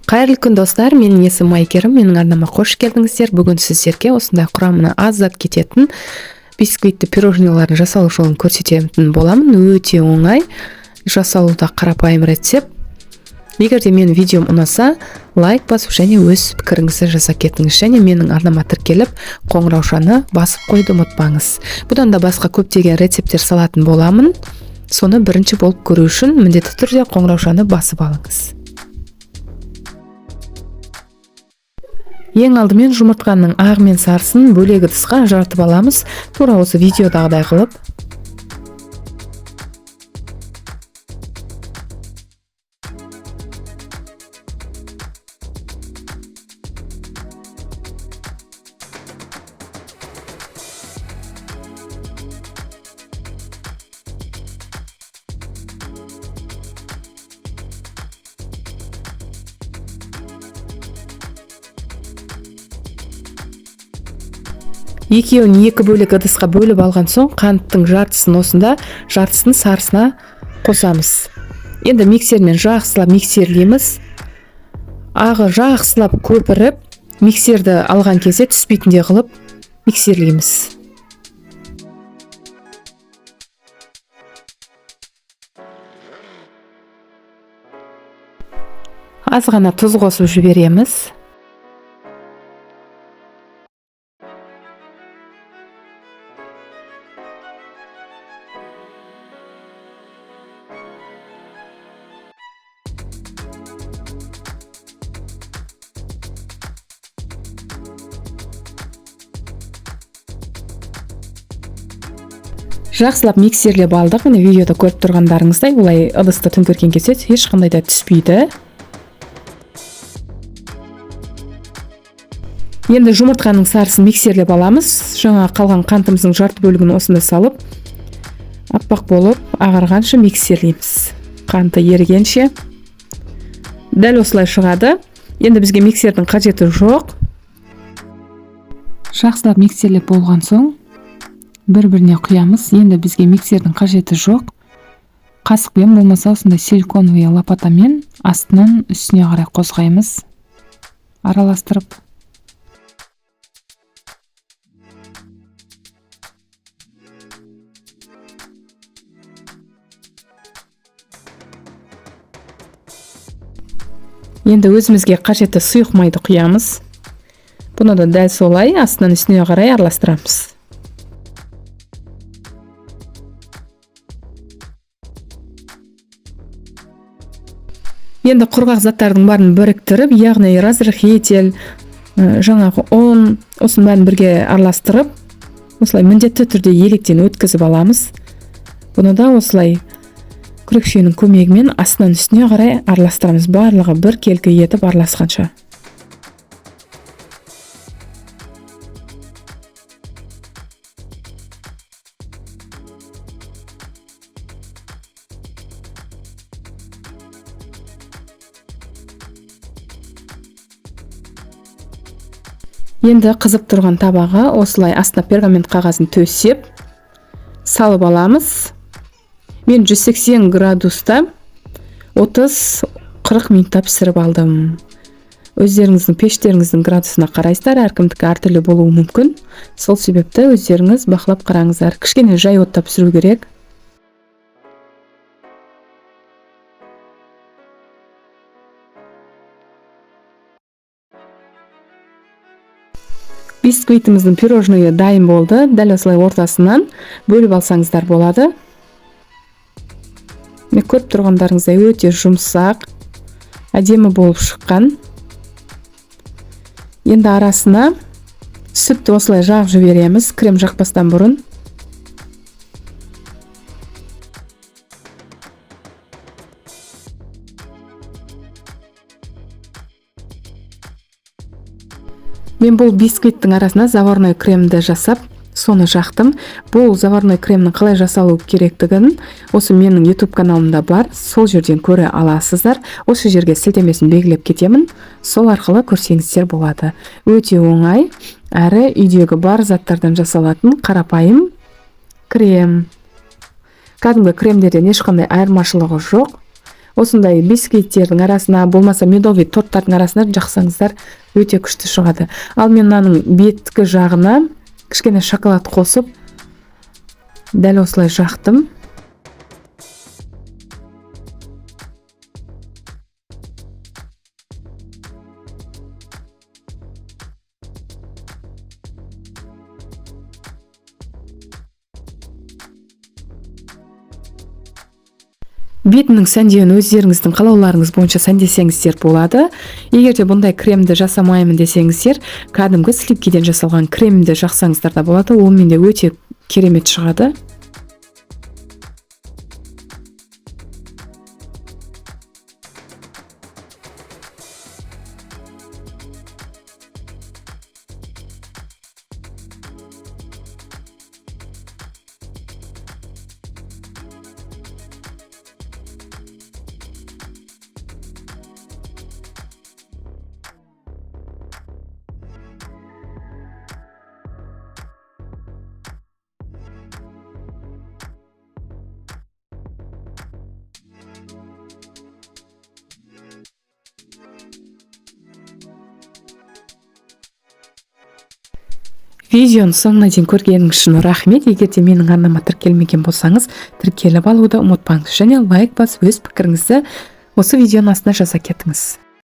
Қайырлы күн достар, менің есімім Айгерім, менің арнама қош келдіңіздер. Бүгін сіздерге осындай құрамына аз зат кететін бисквитті пирожниларын жасалу жолын көрсететін боламын. Өте оңай, жасалуда қарапайым рецепт. Егер де менің видеом ұнаса, лайк басып және өз пікіріңізді жаза кетіңіз. Және менің арнама тіркеліп, қоңыраушаны басып қойды ұмытпаңыз. Бұдан да басқа көптеген рецепттер салатын боламын. Соны бірінші болып көру үшін міндетті түрде қоңыраушаны басып алыңыз. Ең алдымен жұмыртқаның ағы мен сарысын бөлек ыдысқа жарытып аламыз. Тура осы видеодағыдай қылып. Екеуін екі бөлек ыдысқа бөліп алған соң, қанттың жартысын осында, жартысын сарысына қосамыз. Енді миксермен жақсылап миксерлейміз. Ағы жақсылап көпіріп, миксерді алған кезде түспейтіндей қылып миксерлейміз. Аз ғана тұз қосып жібереміз. Жақсылап миксерлеп алдық. Міне видеода көріп тұрғандарыңыздай, олай ыдысты төңкерген кезде ешқандай да түспейді. Енді жұмыртқаның сарысын миксерлеп аламыз. Жаңа қалған қантымыздың жарты бөлігін осында салып, аппақ болып ағарғанша миксерлейміз. Қанты ерігенше. Дәл осылай шығады. Енді бізге миксердің қажеті жоқ. Жақсылап миксерлеп болған соң, бір-біріне құямыз. Енді бізге миксердің қажеті жоқ. Қасықпен болмаса осындай силиконовый лопатамен астынан үстіне қарай қозғаймыз, араластырып. Енді өзімізге қажетті сұйық майды құямыз. Бұны да дәл солай астынан үстіне қарай араластырамыз. Енді құрғақ заттардың барын біріктіріп, яғни разрыхитель, жаңағы ұн, осының бәрін бірге араластырып, осылай міндетті түрде електен өткізіп аламыз. Бұны да осылай күрекшенің көмегімен астынан үстіне қарай араластырамыз. Барлығы бір келкі етіп араласқанша. Енді қызып тұрған табаға осылай астына пергамент қағазын төсеп салып аламыз. Мен 180 градуста 30-40 минутта пісіріп алдым. Өздеріңіздің пештеріңіздің градусына қарайсыздар, әркімдікі әртүрлі болуы мүмкін. Сол себепті өздеріңіз бақылап қараңыздар. Кішкене жай отта пісіру керек. Бисквитіміздің пирожныйы дайын болды. Дәл осылай ортасынан бөліп алсаңыздар болады. Көріп тұрғандарыңыздай өте жұмсақ, әдемі болып шыққан. Енді арасына сүтті осылай жағып жібереміз, крем жақпастан бұрын. Мен бұл бисквиттің арасына заварной кремді жасап, соны жақтым. Бұл заварной кремнің қалай жасалу керектігін осы менің YouTube каналымда бар. Сол жерден көре аласыздар. Осы жерге сілтемесін белгілеп кетемін. Сол арқылы көрсеңіздер болады. Өте оңай, әрі үйдегі бар заттардан жасалатын қарапайым крем. Кәдімгі кремдерден ешқандай айырмашылығы жоқ. осындай бисквиттердің арасына, болмаса медовый торттардың арасына жақсаңыздар өте күшті шығады. Ал мен мынаның беткі жағына кішкене шоколад қосып дәл осылай жақтым. Бетінің сәндеуін өздеріңіздің қалауларыңыз бойынша сәндесеңіздер болады. Егер де бұндай кремді жасамаймын десеңіздер, кәдімгі сливкиден жасалған кремді жақсаңыздар да болады. Ол менде өте керемет шығады. Видеоны соңына дейін көргеніңіз үшін рахмет. Егер де менің арнама тіркелмеген болсаңыз, тіркеліп алуды ұмытпаңыз. Және лайк басып өз пікіріңізді осы видеоның астына жаза кетіңіз.